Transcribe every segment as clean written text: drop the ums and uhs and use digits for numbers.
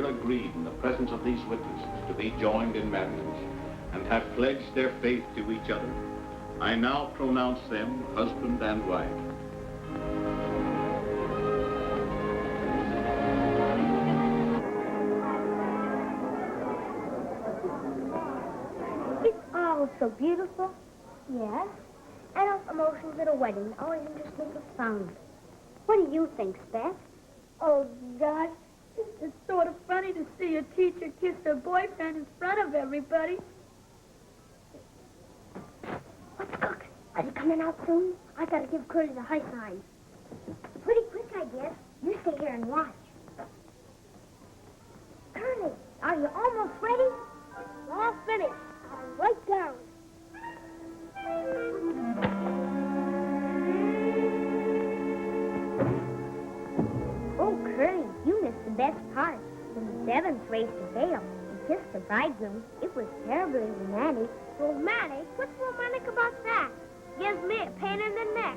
agreed in the presence of these witnesses to be joined in marriage and have pledged their faith to each other, I now pronounce them husband and wife. It's all so beautiful. Yes. Adult emotions at a wedding always interest me profoundly. What do you think, Steph? Oh, gosh. It's sort of funny to see a teacher kiss her boyfriend in front of everybody. What's cooking? Are they coming out soon? I gotta give Curley the high sign. Pretty quick, I guess. You stay here and watch. Curley, are you almost ready? All finished. I'm right down. Oh, Curley, you missed the best part. When the Sevens raised the veil and kissed the bridegroom, it was terribly romantic. Romantic? What's romantic about that? Gives me a pain in the neck.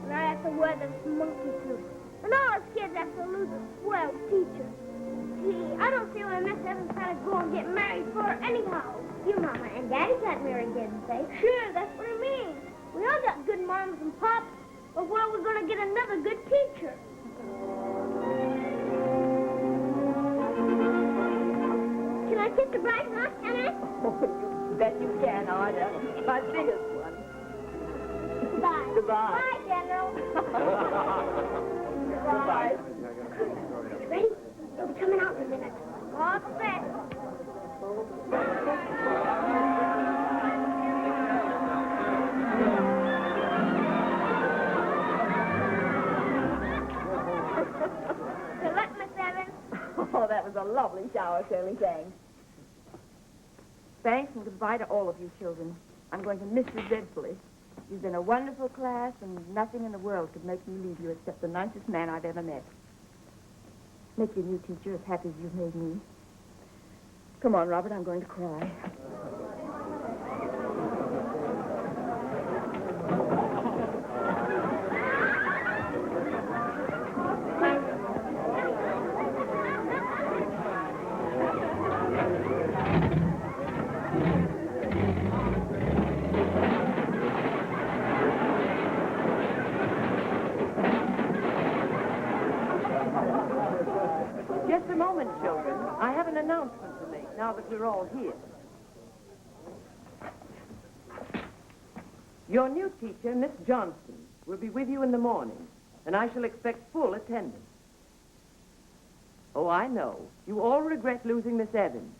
And I have to wear this monkey suit. And all us kids have to lose a swell teacher. Gee, I don't see why Miss Evans had to go and get married for her anyhow. Your mama and daddy got married, didn't they? Sure, that's what I mean. We all got good moms and pops, but where are we going to get another good teacher? Can I kiss the bride now, can I? Oh, you bet you can, Ardda. My biggest one. Goodbye. Goodbye. Bye, General. Goodbye. You ready? They'll be coming out in a minute. All set. Good luck, Miss Evans. Oh, that was a lovely shower, Curly. Thanks. Thanks and goodbye to all of you children. I'm going to miss you dreadfully. You've been a wonderful class, and nothing in the world could make me leave you except the nicest man I've ever met. Make your new teacher as happy as you've made me. Come on, Robert, I'm going to cry. Just a moment, children. I have an announcement to make now that we're all here. Your new teacher, Miss Johnston, will be with you in the morning, and I shall expect full attendance. Oh, I know. You all regret losing Miss Evans.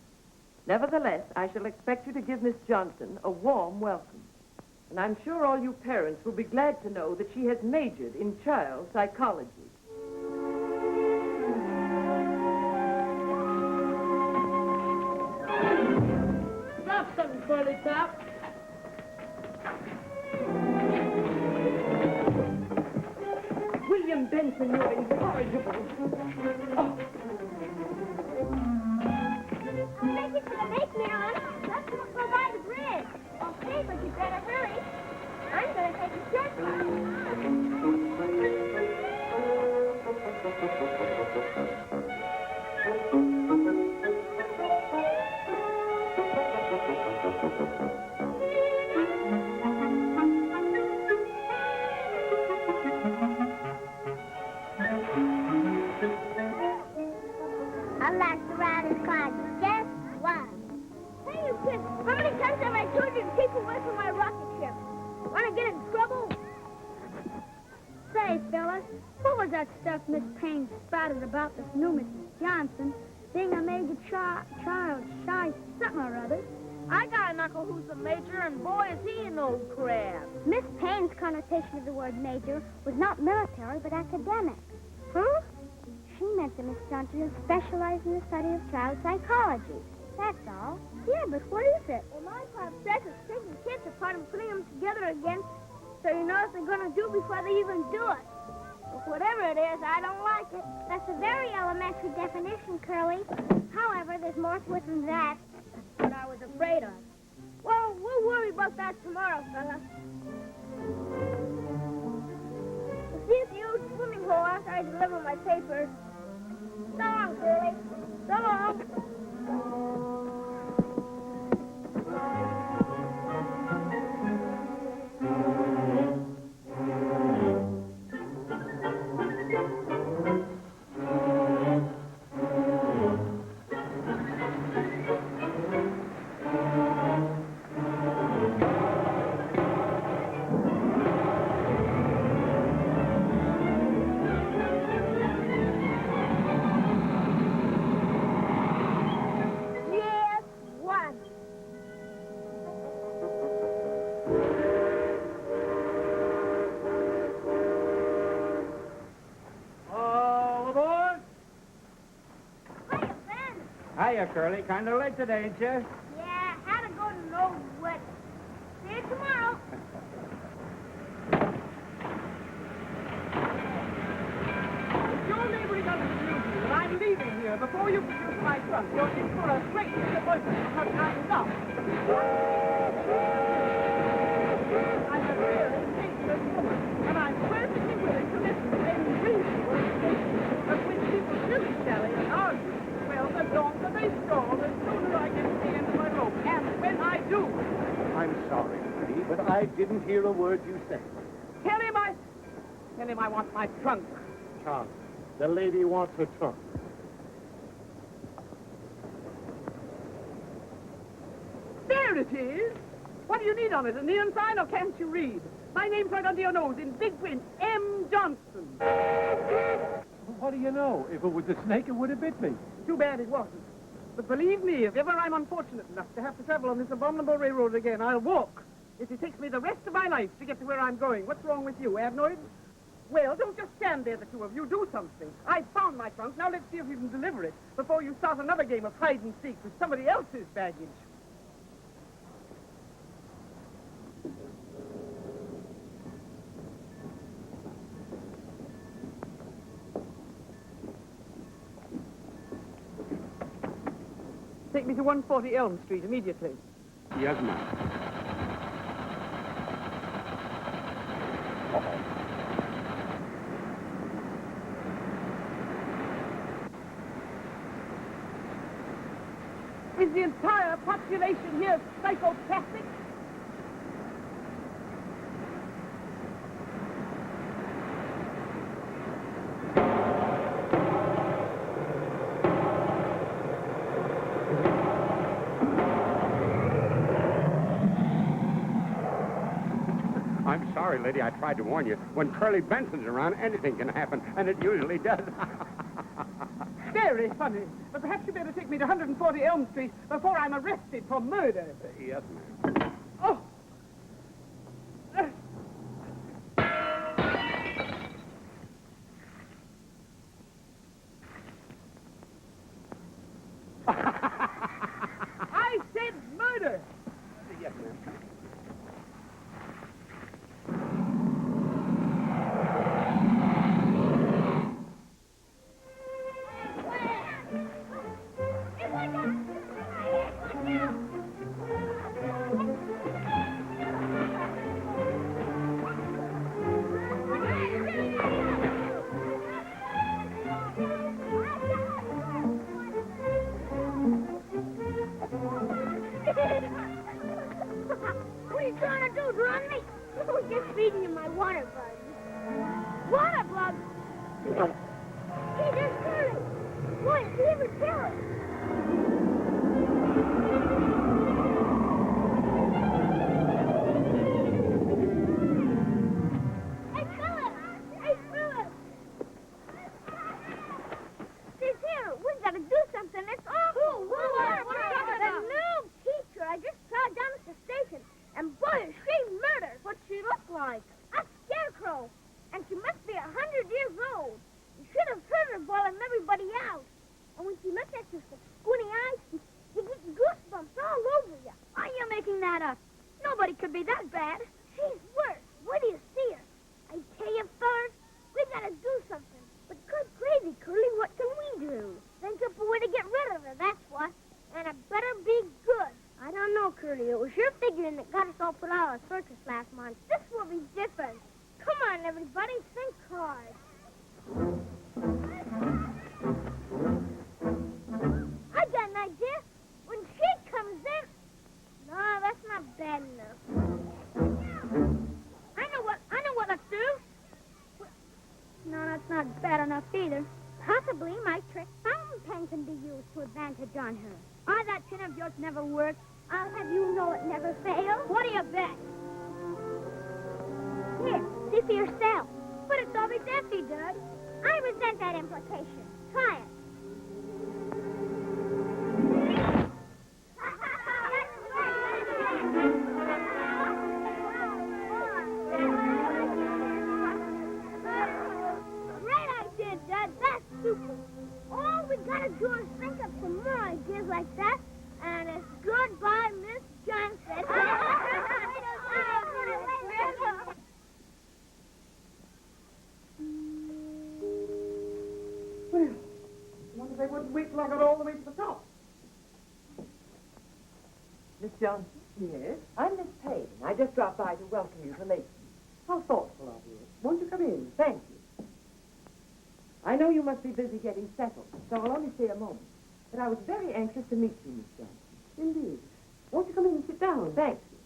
Nevertheless, I shall expect you to give Miss Johnston a warm welcome. And I'm sure all you parents will be glad to know that she has majored in child psychology. Drop something, Curly Top. William Benson, you're incorrigible. Oh. I'll make it to the bake, Marilyn. Let's go by the bridge. Okay, but you better hurry. I'm going to take a shortcut. I like to ride in cars just once. Hey, you kids, how many times have I told you to keep away from my rocket ship? Want to get in trouble? Say, fellas, what was that stuff Miss Payne spouted about this new Mrs. Johnson being a major child shy something or other? I got an uncle who's a major, and boy, is he an old crab. Miss Payne's connotation of the word major was not military, but academic. Huh? She meant that Miss Johnson specialized in the study of child psychology. That's all. Yeah, but what is it? Well, my pop says it's taking kids apart and putting them together again so you know what they're going to do before they even do it. But whatever it is, I don't like it. That's a very elementary definition, Curly. However, there's more to it than that. What I was afraid of. Well, we'll worry about that tomorrow, fella. See you at the old swimming hole after I deliver my papers. So long, Curly. So long. Hiya, Curley. Kind of late today, ain't you? Yeah, had to go to Noel's wedding. See you tomorrow. Your neighboring understood you, and I'm leaving here before you produce my trunk. You're in for a great disappointment because I'm not. I'm a very dangerous woman, and I'm perfectly willing to listen to any reasonable excuse. But when people dilly-dally and argue, well, the longer they stall, the sooner I get to the end of my rope. And when I do... I'm sorry, Brady, but I didn't hear a word you said. Tell him I want my trunk. Charlie, the lady wants her trunk. There it is. What do you need on it? A neon sign, or can't you read? My name's right under your nose in big print. M. Johnson. What do you know? If it was a snake, it would have bit me. Too bad it wasn't. But believe me, if ever I'm unfortunate enough to have to travel on this abominable railroad again, I'll walk. If it takes me the rest of my life to get to where I'm going. What's wrong with you, adenoid? Well, don't just stand there, the two of you. Do something. I found my trunk. Now let's see if you can deliver it before you start another game of hide and seek with somebody else's baggage. Take me to 140 Elm Street immediately. Yes, ma'am. Is the entire population here psychopathic? I'm sorry, lady. I tried to warn you. When Curly Benson's around, anything can happen, and it usually does. Very funny. But perhaps you better take me to 140 Elm Street before I'm arrested for murder. Yes, ma'am. Oh! I said murder! Yes, ma'am. What are you trying to do, run me? I was just feeding you my water bugs. Water bugs? Hey, there's Curly. Boy, did he ever tell us? Hey, Philip! Hey, Philip! She's here. We've got to do something. It's awful. What are you talking The about? new teacher. I just saw her down at the station. And boy, is she murdered. What's she look like? A scarecrow. And she must be 100 years old. You should have heard her bawling everybody out. And when she looked at you with squinty eyes, you get goosebumps all over you. Are you making that up? Nobody could be that bad. She's worse. Where do you see her? I tell you, fellas, we gotta do something. But good gravy, Curly, what can we do? Think up a way to get rid of her, that's what. And it better be good. I don't know, Curly. It was your figuring that got us all put out of the circus last month. This will be different. Come on, everybody, think hard. never fail. What do you bet? Here, see for yourself. But it's always empty, Dad. I resent that implication. Try it. Great idea, Dad. That's super. All we gotta do is think of some more ideas like that, and it's goodbye, Miss Johnson. Well, I wonder if they wouldn't wait till I got all the way to the top. Miss Johnson? Yes? I'm Miss Payne. I just dropped by to welcome you to Mason. How thoughtful of you. Won't you come in? Thank you. I know you must be busy getting settled, so I'll only stay a moment. But I was very anxious to meet you, Miss Johnson. Indeed. Won't you come in and sit down? Thank you.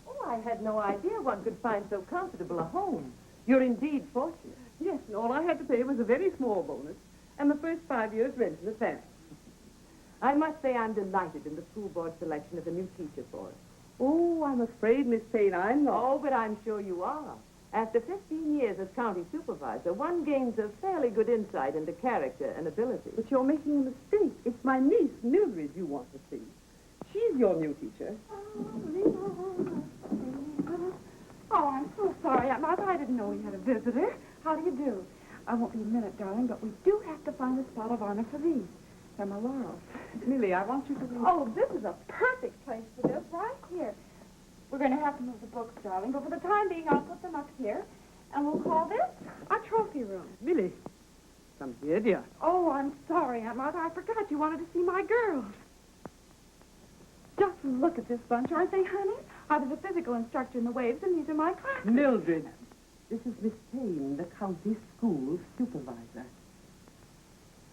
Oh, I had no idea one could find so comfortable a home. You're indeed fortunate. Yes, and all I had to pay was a very small bonus, and the first 5 years' rent in advance. I must say I'm delighted in the school board selection of a new teacher for us. Oh, I'm afraid, Miss Payne, I'm not. Oh, but I'm sure you are. After 15 years as county supervisor, one gains a fairly good insight into character and ability. But you're making a mistake. It's my niece, Mildred, you want to see. She's your new teacher. Oh, I'm so sorry, Aunt Martha. I didn't know we had a visitor. How do you do? I won't be a minute, darling, but we do have to find a spot of honor for these. They're my laurels. Millie, I want you to read. Oh, this is a perfect place for this, right here. We're going to have to move the books, darling, but for the time being, I'll put them up here, and we'll call this our trophy room. Millie, come here, dear. Oh, I'm sorry, Aunt Martha. I forgot you wanted to see my girls. Just look at this bunch, aren't they, honey? I was a physical instructor in the Waves, and these are my classes. Mildred, this is Miss Payne, the county school supervisor.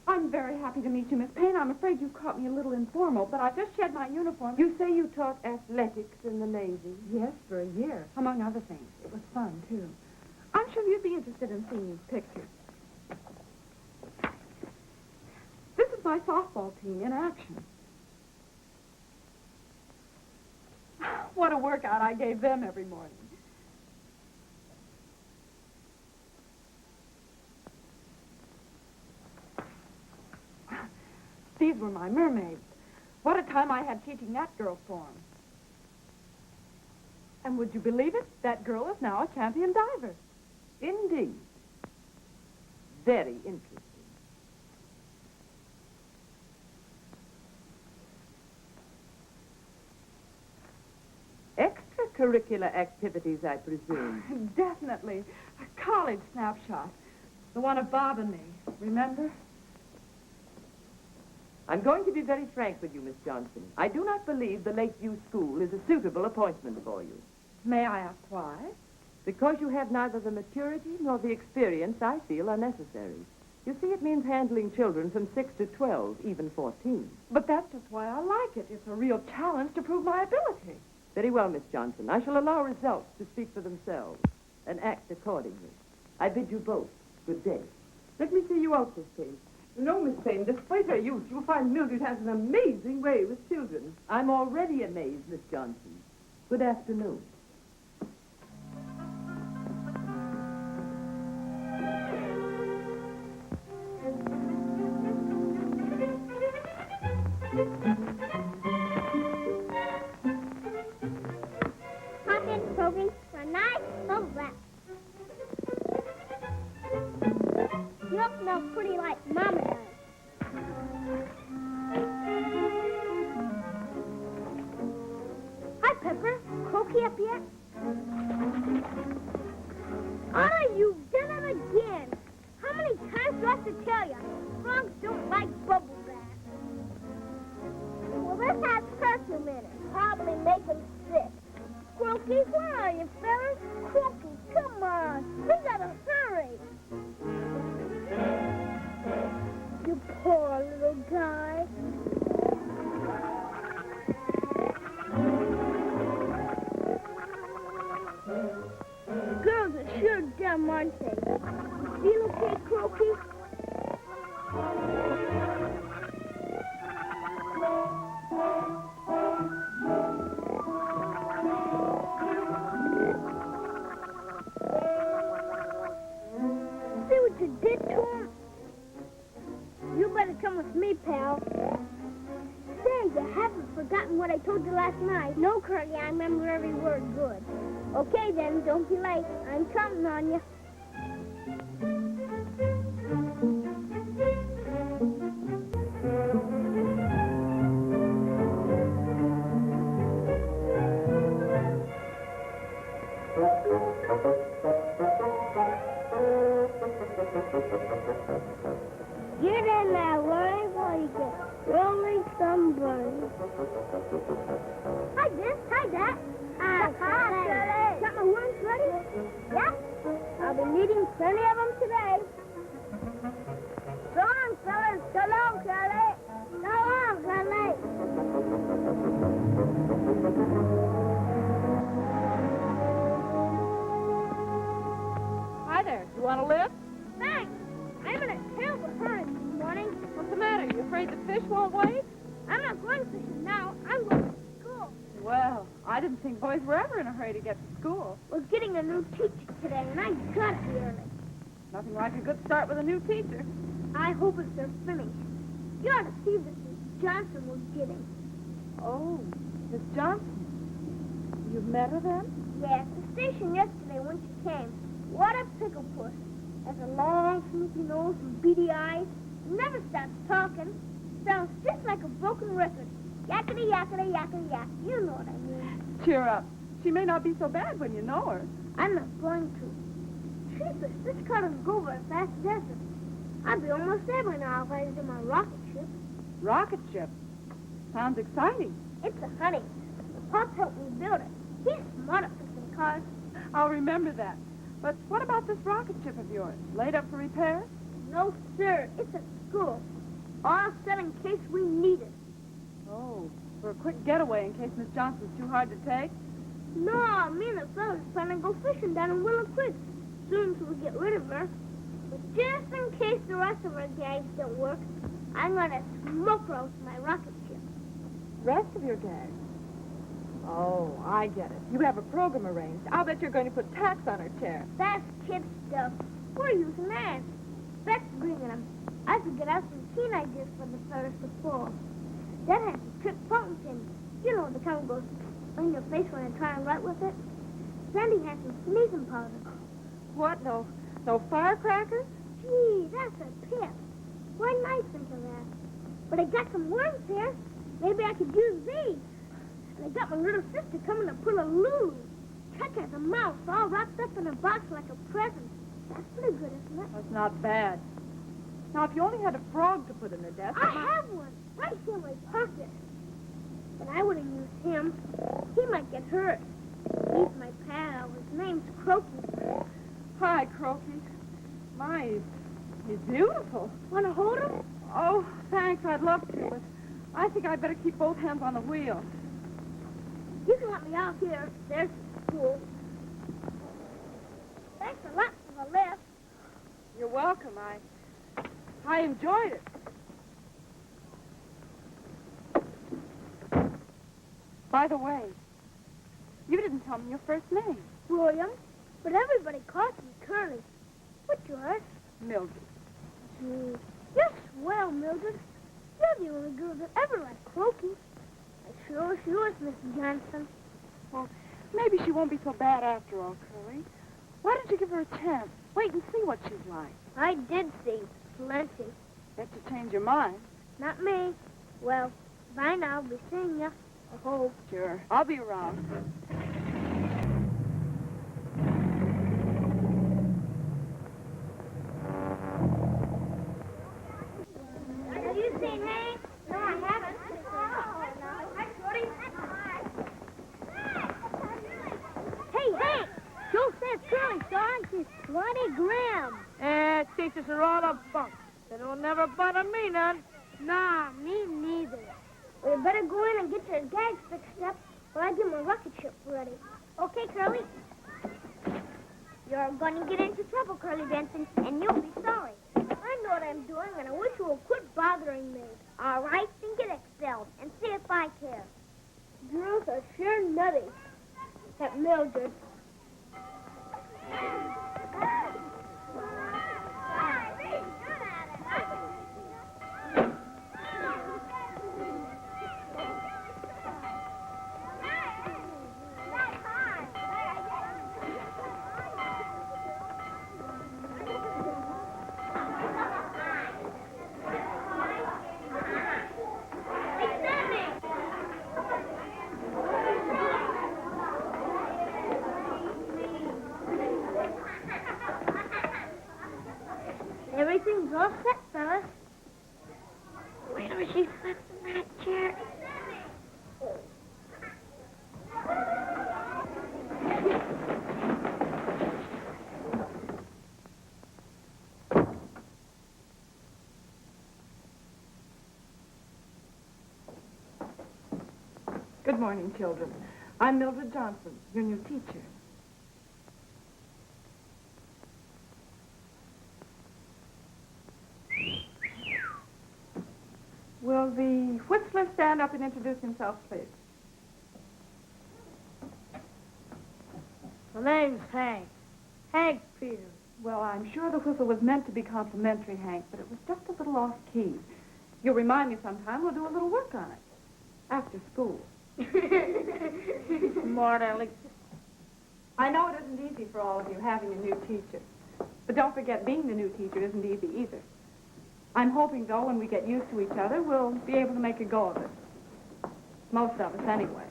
I'm very happy to meet you, Miss Payne. I'm afraid you caught me a little informal, but I just shed my uniform. You say you taught athletics in the Navy? Yes, for a year, among other things. It was fun, too. I'm sure you'd be interested in seeing these pictures. This is my softball team in action. What a workout I gave them every morning. These were my mermaids. What a time I had teaching that girl form. And would you believe it? That girl is now a champion diver. Indeed. Very interesting. Extracurricular activities, I presume. Definitely. A college snapshot. The one of Bob and me. Remember? I'm going to be very frank with you, Miss Johnson. I do not believe the Lakeview School is a suitable appointment for you. May I ask why? Because you have neither the maturity nor the experience I feel are necessary. You see, it means handling children from 6 to 12, even 14. But that's just why I like it. It's a real challenge to prove my ability. Very well, Miss Johnson. I shall allow results to speak for themselves and act accordingly. I bid you both good day. Let me see you out, Miss Payne. You know, Miss Payne, despite her youth, you'll find Mildred has an amazing way with children. I'm already amazed, Miss Johnson. Good afternoon. Pop in, Toby, for a nice full wrap. You don't smell pretty like Mama does. Hi, Pepper. Croaky up yet? Ardda, you've done it again. How many times do I have to tell you? Frogs don't like bubble bath. Well, this has perfume in it. Probably make them sick. Croaky, where are you, fellas? Croaky, come on. We gotta hurry. You poor little guy. Girls are sure dumb, aren't they? Feel okay, Croaky? Curly, I remember every word good. Okay, then, don't be late. I'm counting on you. Get in there, Larry, while you get really sunburned. Hi, this. Hi, that. Hi, got my worms ready? Yep. I'll be needing plenty of them today. So long, fellas. So long, Curly. So long, Curly. Hi there. You want a lift? Thanks. I'm in a terrible hurry this morning. What's the matter? You afraid the fish won't wait? I'm not going fishing now. I'm going to school. Well, I didn't think boys were ever in a hurry to get to school. We're getting a new teacher today, and I gotta be early. Nothing like a good start with a new teacher. I hope if they're finished. You ought to see this Miss Johnson was getting. Oh, Miss Johnson. You've met her then? Yeah, at the station yesterday when she came. What a pickle puss. Has a long, snoopy nose and beady eyes. Never stops talking. Sounds just like a broken record. Yakety, yakety, yakety, yak. You know what I mean. Cheer up. She may not be so bad when you know her. I'm not going to. Jeepers, this car doesn't go very fast, does it? I'd be almost there by now if I was in my rocket ship. Rocket ship? Sounds exciting. It's a honey. Pop helped me build it. He's smart at fixing cars. I'll remember that. But what about this rocket ship of yours? Laid up for repair? No, sir. It's at school. All set in case we need it. Oh, for a quick getaway in case Miss Johnson's too hard to take? No, me and the fellas plan to go fishing down in Willow Creek soon as we get rid of her. But just in case the rest of our gags don't work, I'm going to smoke roast my rocket ship. Rest of your gang? Oh, I get it. You have a program arranged. I'll bet you're going to put tacks on her chair. That's kid stuff. We're using that. Beck's bringing them. I could get out some keen ideas for the fellas to pull. That has a trick fountain pen. You know the kind goes in your face when I try and write with it. Sandy has some sneezing powder. What? No firecrackers? Gee, that's a pip. Why didn't I think of that? But I got some worms here. Maybe I could use these. And I got my little sister coming to pull a Lulu. Chuck has a mouse all wrapped up in a box like a present. That's pretty good, isn't it? That's not bad. Now, if you only had a frog to put in her desk... I have one. Right here in my pocket. But I wouldn't use him. He might get hurt. He's my pal. His name's Croaky. Hi, Croaky. My, he's beautiful. Want to hold him? Oh, thanks. I'd love to, but I think I'd better keep both hands on the wheel. You can let me out here. There's the school. Thanks a lot for the lift. You're welcome. I enjoyed it. By the way, you didn't tell me your first name. William. But everybody calls me Curly. What's yours? Mildred. Gee, you're swell, Mildred. You're the only girl that ever liked Croaky. I sure wish you was Mrs. Johnson. Well, maybe she won't be so bad after all, Curly. Why don't you give her a chance? Wait and see what she's like. I did see. Plenty. Bet you change your mind. Not me. Well, bye now. Be seeing ya. I hope. Sure. I'll be around. Have you seen Hank? No, I haven't. Hi, Shorty. Hey, Hank! Joe says Curly saw him. She's 20 grams. Teachers are all a bunk. It'll never bother me none. Nah, me neither. We better go in and get your gags fixed up while I get my rocket ship ready. Okay, Curly? You're going to get into trouble, Curly Benson, and you'll be sorry. I know what I'm doing, and I wish you would quit bothering me. All right, then get expelled, and see if I care. Girls are sure nutty. Except Mildred. all set, fellas. Wait till she sits in that chair. Good morning, children. I'm Mildred Johnson, your new teacher. Will the Whistler stand up and introduce himself, please? The name's Hank. Hank Peters. Well, I'm sure the whistle was meant to be complimentary, Hank, but it was just a little off-key. You'll remind me sometime. We'll do a little work on it. After school. Smart Alex. I know it isn't easy for all of you having a new teacher. But don't forget, being the new teacher isn't easy either. I'm hoping, though, when we get used to each other, we'll be able to make a go of it. Most of us, anyway.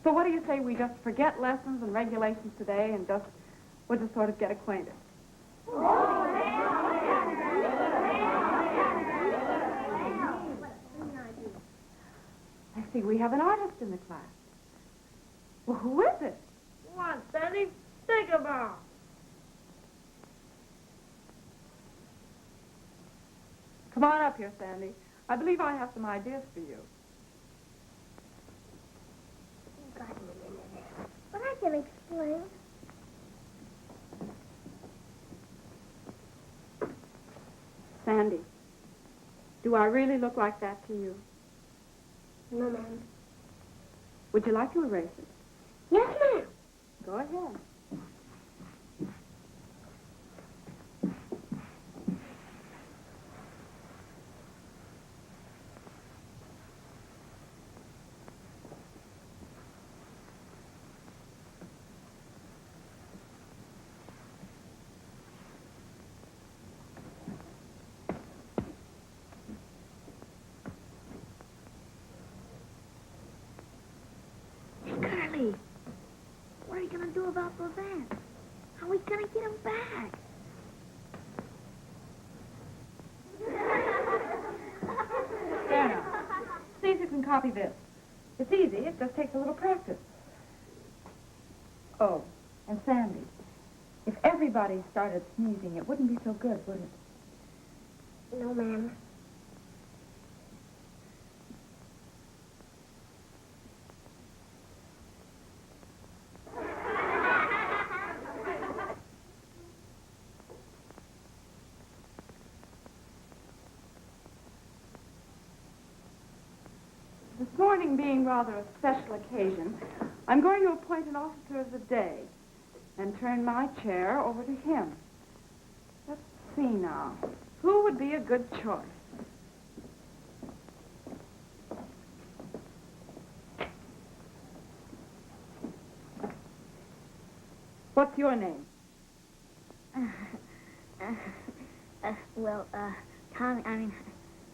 So what do you say we just forget lessons and regulations today and we'll just sort of get acquainted? I see we have an artist in the class. Well, who is it? Come on, Sandy. Think about it. Come on up here, Sandy. I believe I have some ideas for you. But I can explain. Sandy, do I really look like that to you? No, ma'am. Would you like to erase it? Yes, ma'am. Go ahead. Curly, what are you going to do about those ants? How are we going to get them back? There now. See if you can copy this. It's easy. It just takes a little practice. Oh, and Sandy, if everybody started sneezing, it wouldn't be so good, would it? No, ma'am. This morning being rather a special occasion, I'm going to appoint an officer of the day and turn my chair over to him. Let's see now. Who would be a good choice? What's your name?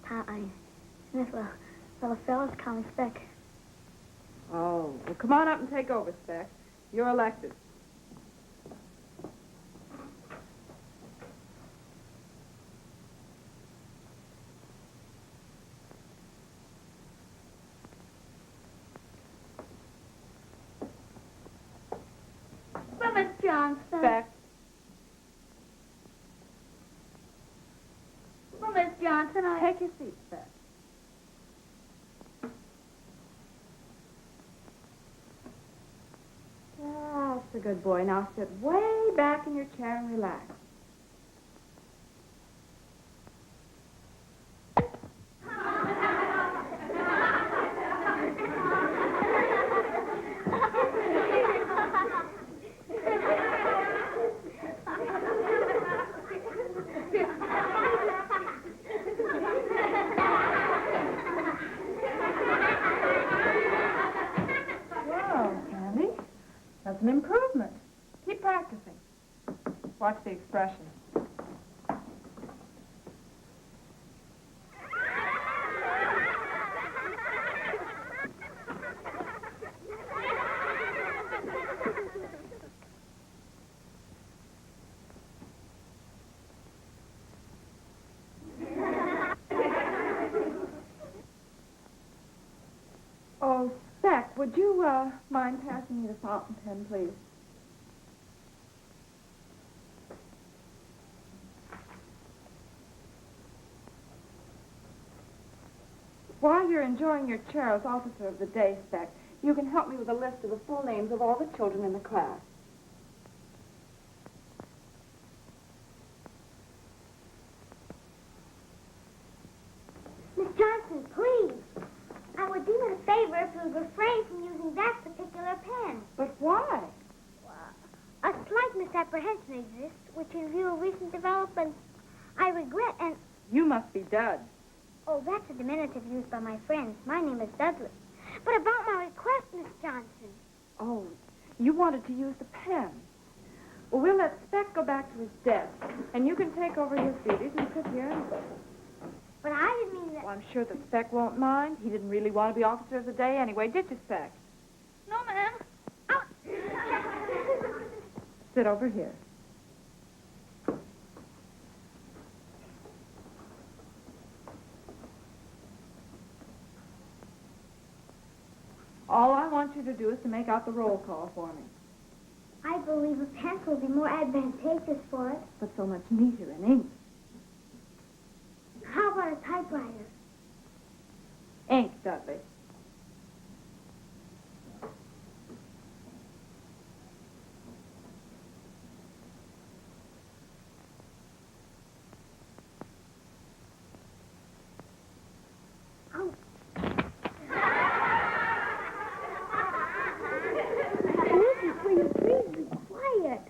Tommy, Smith, fellow fellas call me Speck. Oh, well, come on up and take over, Speck. You're elected. Well, Miss Johnson. Speck. Well, Miss Johnson, Take your seat, Speck. That's a good boy. Now sit way back in your chair and relax. That's an improvement. Keep practicing. Watch the expression. Speck, would you mind passing me the fountain pen, please? While you're enjoying your chair as Officer of the Day, Speck, you can help me with a list of the full names of all the children in the class. Miss Johnson, please. I would do you a favor if you would refrain from using that particular pen. But why? A slight misapprehension exists, which in view of recent developments, I regret and... You must be Dud. Oh, that's a diminutive used by my friends. My name is Dudley. But about my request, Miss Johnson. Oh, you wanted to use the pen. Well, we'll let Speck go back to his desk, and you can take over his duties and sit here. But I didn't mean that... Well, I'm sure that Speck won't mind. He didn't really want to be Officer of the Day anyway, did you, Speck? No, ma'am. Oh. Sit over here. All I want you to do is to make out the roll call for me. I believe a pencil would be more advantageous for it. But so much neater in ink. How about a typewriter? Ink, Dudley. Oh. Please be quiet.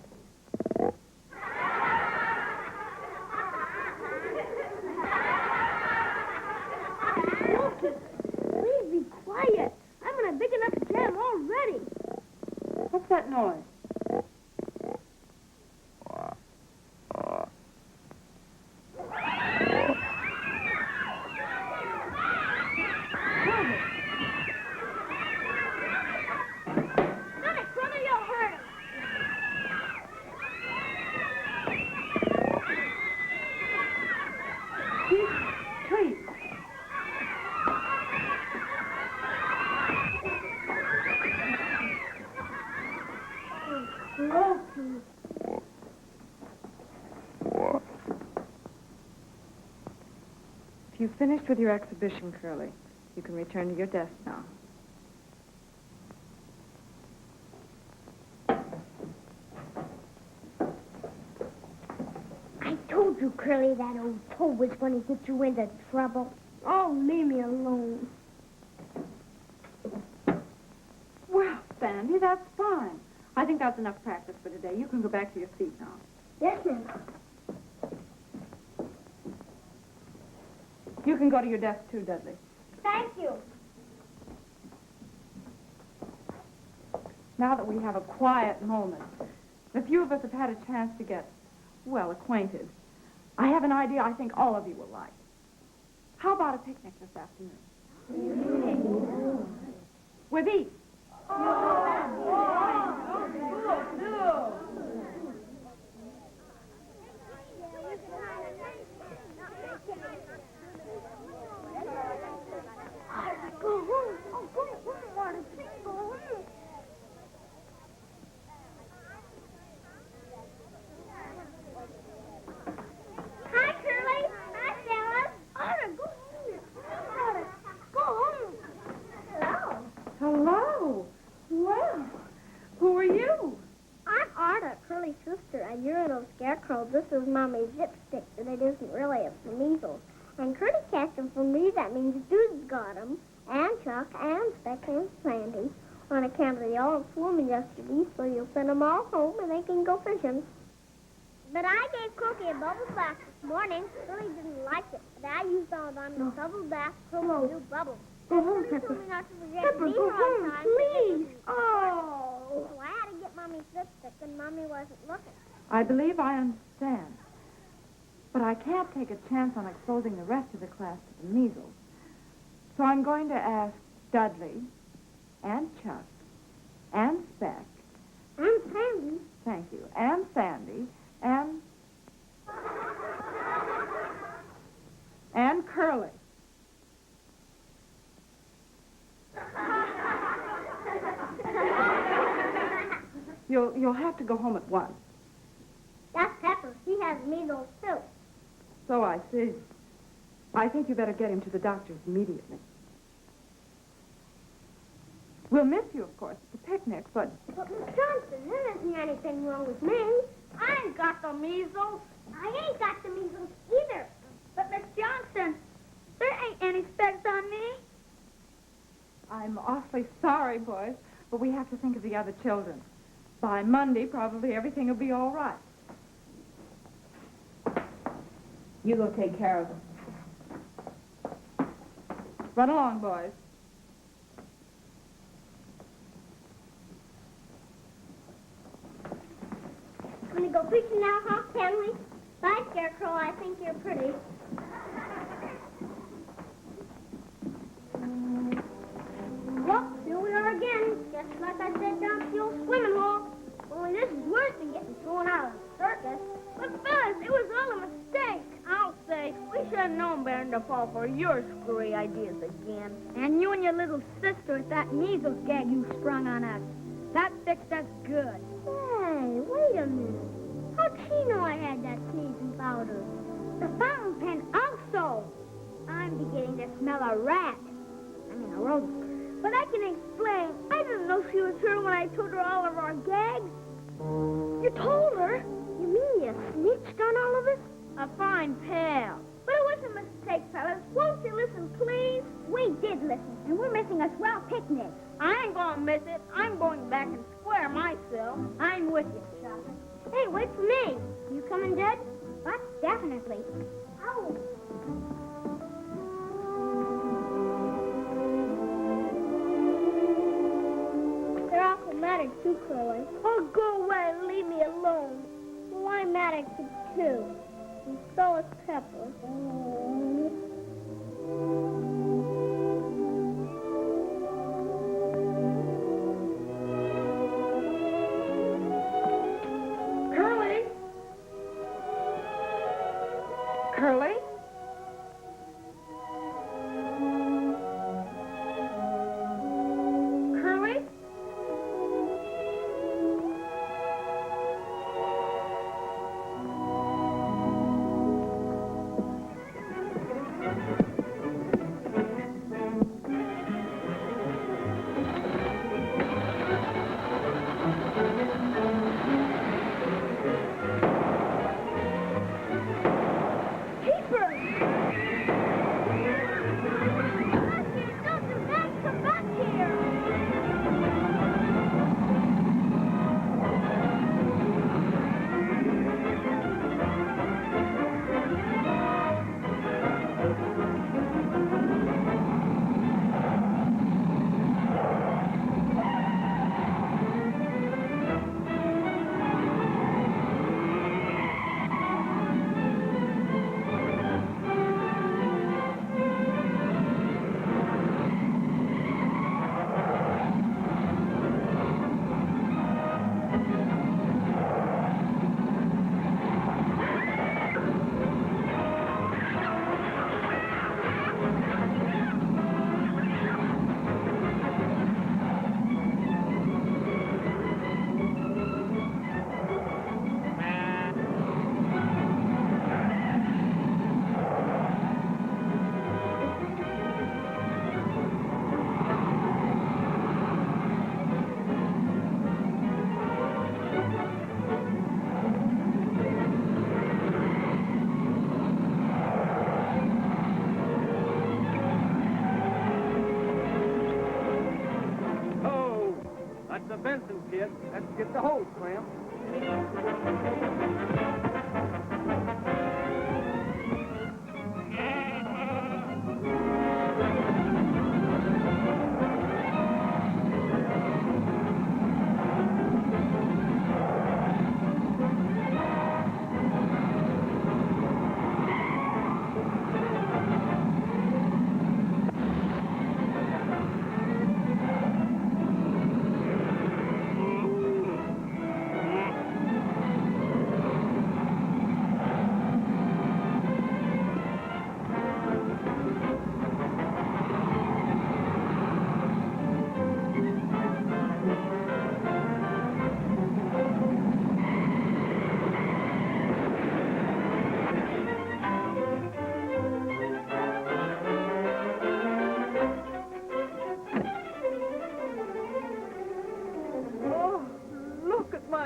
Please be quiet. I'm in a big enough jam already. What's that noise? If you've finished with your exhibition, Curley, you can return to your desk now. I told you, Curly, that old toad was going to get you into trouble. Oh, leave me alone. Well, Sandy, that's fine. I think that's enough practice for today. You can go back to your seat now. Yes, ma'am. You can go to your desk, too, Dudley. Thank you. Now that we have a quiet moment, the few of us have had a chance to get, well, acquainted. I have an idea I think all of you will like. How about a picnic this afternoon? With each. Go home. Oh, go home, Marty. Please go home. Hi, Curly. Hi, fellas. Ardda, go home. Ardda, go home. Hello. Hello. Well, who are you? I'm Ardda, Curly's sister, and you're an old scarecrow. This is Mommy's lipstick, and it isn't really. It's for measles. And Curly cast them for me. That means Dude's got them. And Chuck, and Speck, and Sandy, on account of the old swimming yesterday, so you'll send them all home and they can go fishing. But I gave Cookie a bubble bath this morning. Really didn't like it, but I used all of them in bubble bath to do bubbles. Go home, Curly Pepper. told me not to forget Pepper, to be go here on home, time. please. Oh. So I had to get Mommy's lipstick, and Mommy wasn't looking. I believe I understand. But I can't take a chance on exposing the rest of the class to the measles. So I'm going to ask Dudley, and Chuck, and Speck. And Sandy. Thank you. And Sandy, and Curly. You'll have to go home at once. That's Pepper. He has measles, too. So I see. I think you better get him to the doctor's immediately. We'll miss you, of course, at the picnic, but... But, Miss Johnson, there isn't anything wrong with me. I ain't got the measles. I ain't got the measles either. But, Miss Johnson, there ain't any specs on me. I'm awfully sorry, boys, but we have to think of the other children. By Monday, probably everything will be all right. You go take care of them. Run along, boys. Gonna go preaching now, huh, can we? Bye, Scarecrow. I think you're pretty. Well, here we are again. Just like I said down at the old swimming hole. Only this is worse than getting thrown out of the circus. But, Phyllis, it was all a mistake. I'll say, we should have known better than to fall for your screwy ideas again. And you and your little sister with that measles gag you sprung on us. That fixed us good. Hey, wait a minute. How'd she know I had that sneezing powder? The fountain pen also. I'm beginning to smell a rat. I mean a rodent. But I can explain. I didn't know she was here when I told her all of our gags. You told her? You mean you snitched on all of us? A fine pal. But it was a mistake, fellas. Won't you listen, please? We did listen, and we're missing a swell picnic. I ain't gonna miss it. I'm going back and square myself. I'm with you, Chapin. Hey, wait for me. You coming, Dad? But definitely. Oh. They're awful Maddox, too, Curley. Oh, go away and leave me alone. Well, I'm Maddox, too. And so is Pepper. Curley? Curley? Curley? Benson, kid. Let's get the hose clamped.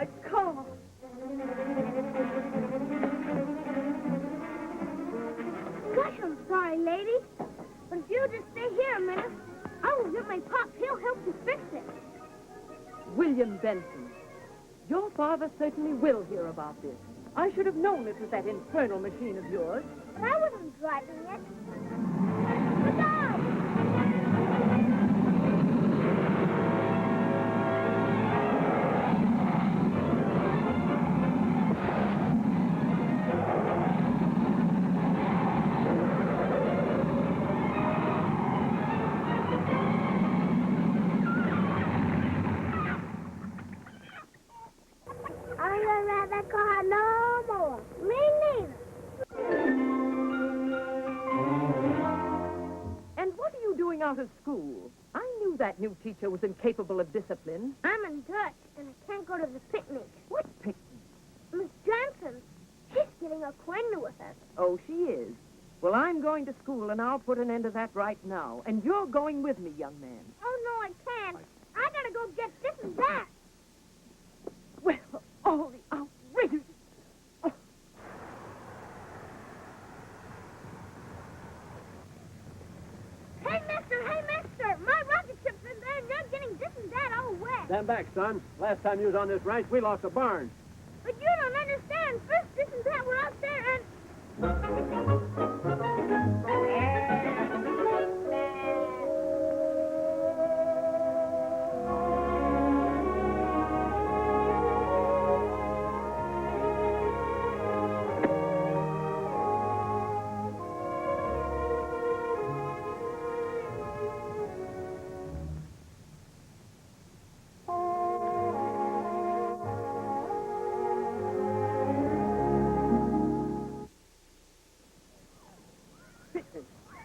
my car. Gosh, I'm sorry, lady. But if you'll just stay here a minute, I will get my pop. He'll help you fix it. William Benson, your father certainly will hear about this. I should have known it was that infernal machine of yours. But I wasn't driving it. Look out! I don't ride that car no more. Me neither. And what are you doing out of school? I knew that new teacher was incapable of discipline. I'm in Dutch, and I can't go to the picnic. What picnic? Miss Johnson, she's getting acquainted with us. Oh, she is. Well, I'm going to school, and I'll put an end to that right now. And you're going with me, young man. Oh, no, I can't. I gotta go get this and that. Well, all the outrageous... Oh. Hey, mister, my rocket ship's in there, and you're getting this and that all wet. Stand back, son. Last time you was on this ranch, we lost a barn. But you don't understand. First this and that were out there, and...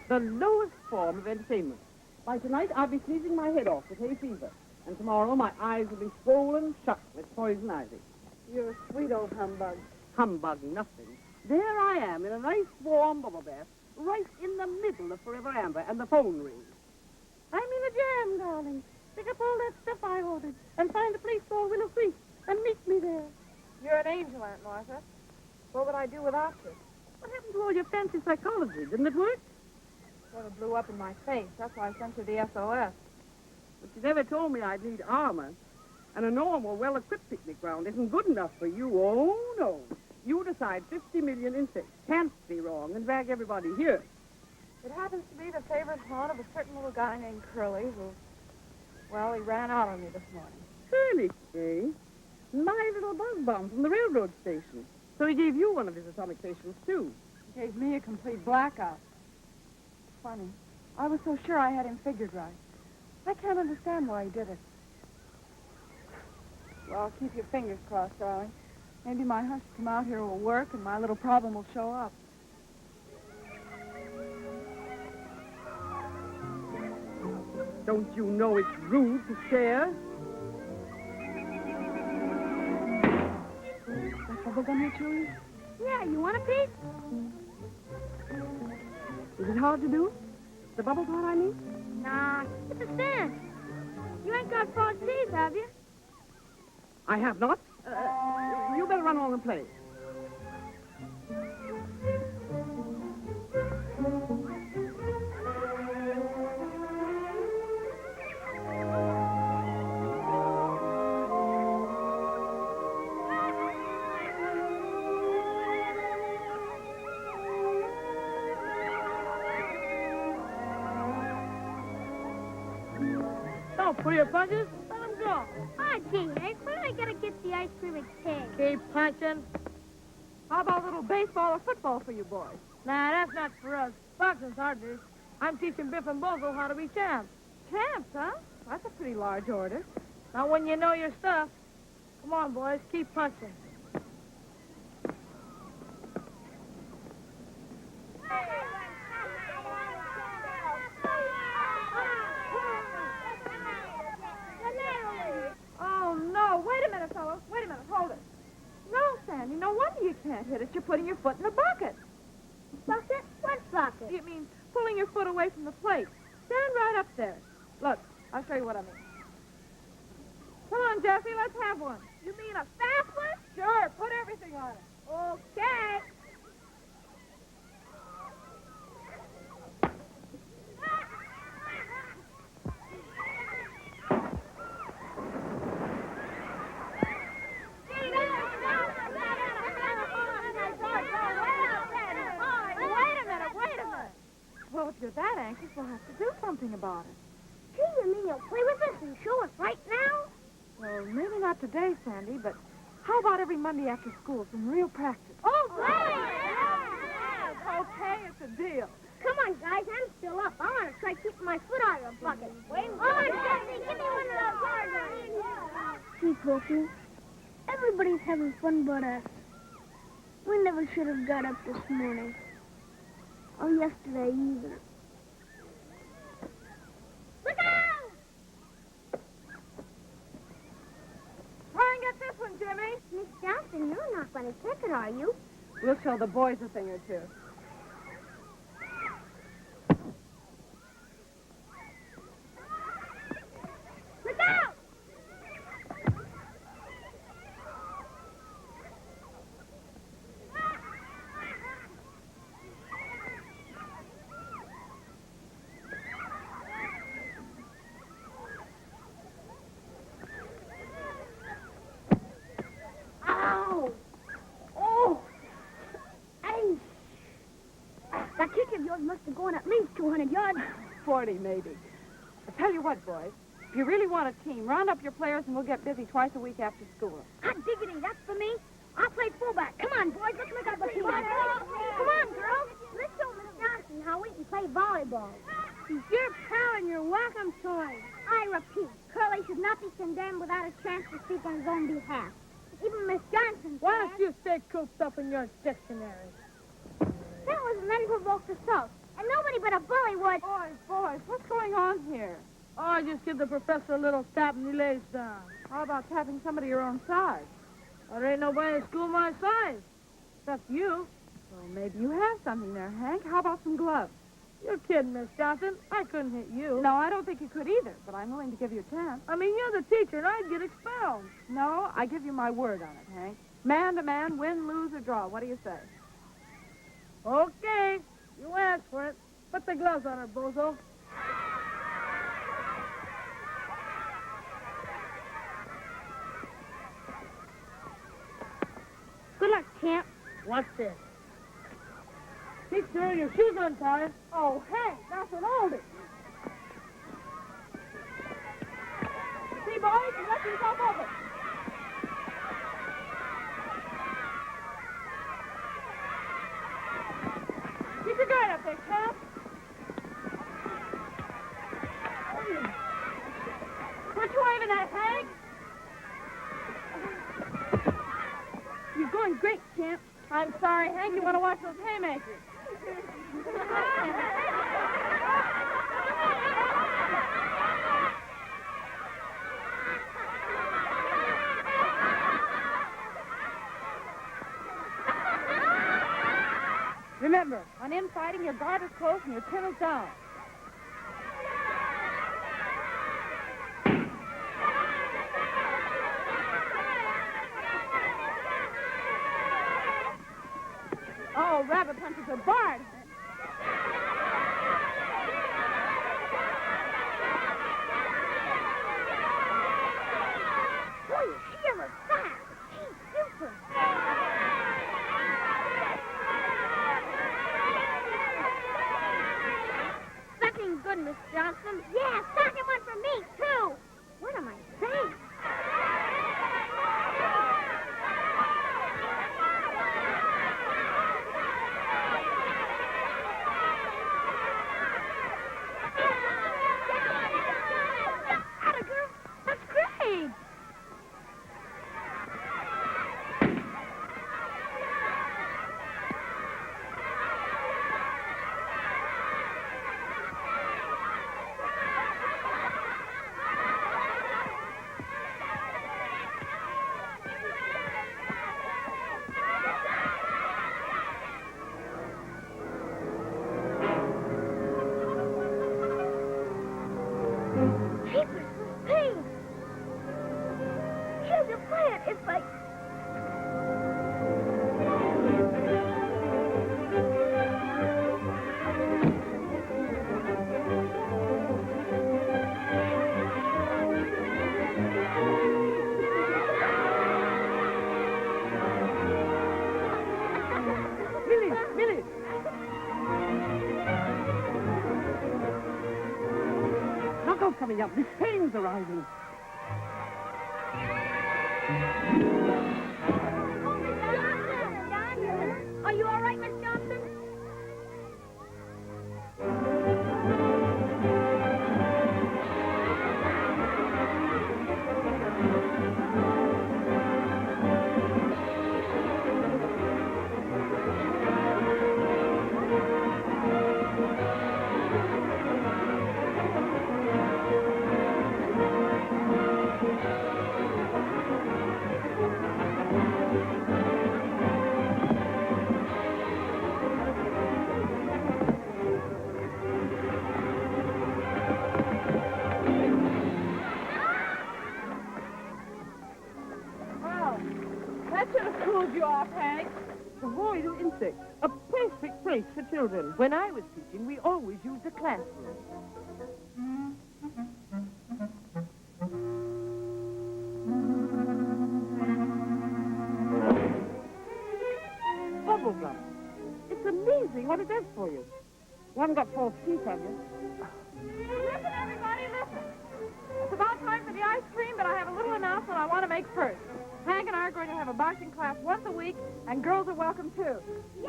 The lowest form of entertainment. By tonight, I'll be sneezing my head off with hay fever. And tomorrow, my eyes will be swollen shut with poison ivy. You're a sweet old humbug. Humbug nothing. There I am in a nice warm bubble bath, right in the middle of Forever Amber, and the phone rings. I'm in a jam, darling. Pick up all that stuff I ordered and find a place called Willow Creek and meet me there. You're an angel, Aunt Martha. What would I do without you? What happened to all your fancy psychology? Didn't it work? Sort of blew up in my face. That's why I sent you the SOS. But you never told me I'd need armor. And a normal, well-equipped picnic ground isn't good enough for you. Oh, no. You decide 50 million insects can't be wrong and drag everybody here. It happens to be the favorite haunt of a certain little guy named Curley who, well, he ran out on me this morning. Curley, eh? My little buzz bomb from the railroad station. So he gave you one of his atomic stations, too. He gave me a complete blackout. Funny. I was so sure I had him figured right. I can't understand why he did it. Well, keep your fingers crossed, darling. Maybe my hush to come out here will work and my little problem will show up. Don't you know it's rude to stare? That bubble gum you chewing? Yeah, you want a piece? Is it hard to do? The bubble part, I mean? Nah, it's a sin. You ain't got false teeth, have you? I have not. You better run along and play. Don't pull your punches. Let him go. Ah, gee, Hank, when I gotta get the ice cream and cake? Keep punching. How about a little baseball or football for you boys? Nah, that's not for us. Boxing's hard to do. I'm teaching Biff and Bogle how to be champs. Champs, huh? That's a pretty large order. Not when you know your stuff. Come on, boys, keep punching. Oh, no. Wait a minute, fellow. Wait a minute. Hold it. No, Sandy, no wonder you can't hit it. You're putting your foot in the bucket. Bucket? What bucket? You mean pulling your foot away from the plate. Stand right up there. Look, I'll show you what I mean. Come on, Jesse, let's have one. You mean a fast one? Sure, put everything on it. Okay. Wait a minute. Well, if you're that anxious, we'll have to do something about it. Gee, you mean you'll play with us and show us right now? Well, maybe not today, Sandy, but how about every Monday after school, some real practice? Oh, great! Okay, it's a deal. Come on, guys, I'm still up. I want to try keeping my foot out of the bucket. Wait, Jesse, give me one of those hard ones. Gee, Cookie, everybody's having fun but us. We never should have got up this morning. Or yesterday either. Look out! Try and get this one, Jimmy. Miss Johnson, you're not going to take it, are you? We'll show the boys a thing or two. Look out! Ow! Oh! Hey! That kick of yours must have gone at least 200 yards. 40, maybe. I'll tell you what, boys. If you really want a team, round up your players and we'll get busy twice a week after school. Hot diggity, that's for me. I'll play fullback. Come on, boys, let's make up a team. Come on, girls. Let's show Miss Johnson how we can play volleyball. She's your pal and your welcome toy. I repeat, Curley should not be condemned without a chance to speak on his own behalf. Even Miss Johnson Why said don't you stay cooped up in your dictionary? that was an unprovoked assault, and nobody but a bully would. Boys, what's going on here? Oh, just give the professor a little tap and he lays down. How about tapping somebody your own size? Well, there ain't nobody in school my size. Except you. Well, maybe you have something there, Hank. How about some gloves? You're kidding, Miss Johnson. I couldn't hit you. No, I don't think you could either, but I'm willing to give you a chance. I mean, you're the teacher, and I'd get expelled. No, I give you my word on it, Hank. Man to man, win, lose, or draw. What do you say? Okay. You asked for it. Put the gloves on her, bozo. Good luck, champ. What's this? Teacher, your shoes untied. Oh, hey, that's an oldie. See, boys, you left yourself open. Keep your guard up there, champ. What you waving at, Hank? You're going great, champ. I'm sorry, Hank. You want to watch those haymakers? Remember, on infighting, your guard is close and your chin is down. Oh, rabbit punches are barred. Boy, she ever fast. She's super. Sucking good, Miss Johnson. Yeah, sucking one for me, too. What am I saying? Change of plan. It's like... Millie! Knuckles coming up. Miss Payne's arriving. Are you all right, Miss Johnson? Devoid of insects. A perfect place for children. When I was teaching, we always used a classroom. Bubblegum. It's amazing what it does for you. You haven't got false teeth, have you? Listen, everybody, listen. It's about time for the ice cream, but I have a little announcement I want to make first. Hank and I are going to have a boxing class once a week, and girls are welcome, too. Yay!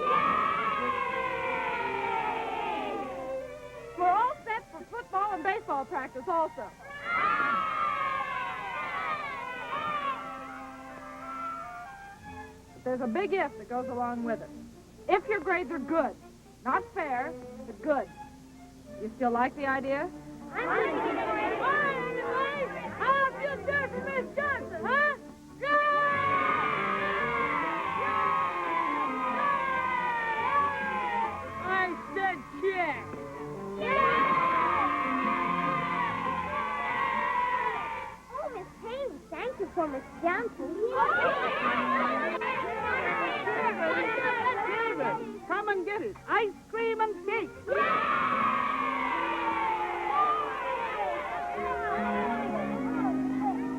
We're all set for football and baseball practice, also. But there's a big if that goes along with it. If your grades are good, not fair, but good. You still like the idea? How do you do for Miss Johnson, huh? I said check. Oh, Miss Payne, thank you for Miss Johnson. Children, come and get it. Ice cream and cake.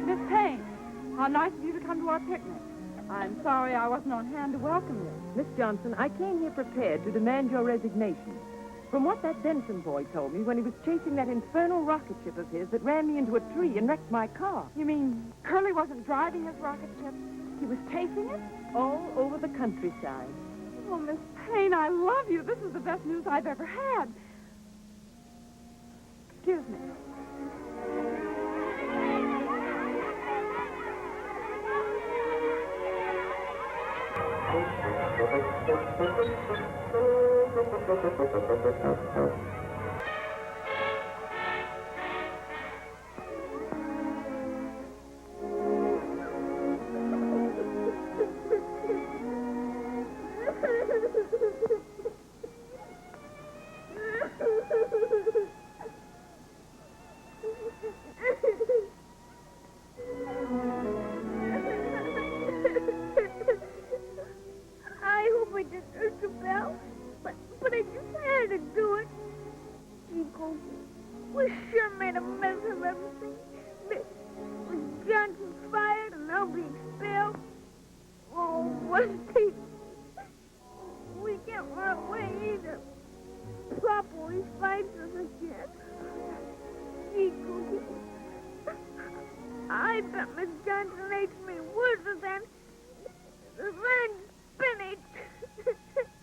Miss Payne, how nice of you to come to our picnic. I'm sorry I wasn't on hand to welcome you. Miss Johnson, I came here prepared to demand your resignation. From what that Benson boy told me when he was chasing that infernal rocket ship of his that ran me into a tree and wrecked my car. You mean Curley wasn't driving his rocket ship? He was chasing it? All over the countryside. Oh, Miss Payne, I love you. This is the best news I've ever had. Excuse me.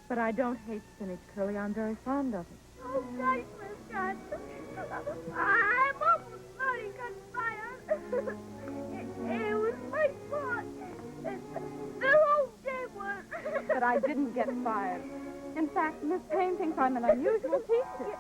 But I don't hate spinach, Curly. I'm very fond of it. Oh, gosh, Miss Johnson. I'm almost thought he got fired. It was my fault. The whole day was. But I didn't get fired. In fact, Miss Payne thinks I'm an unusual teacher.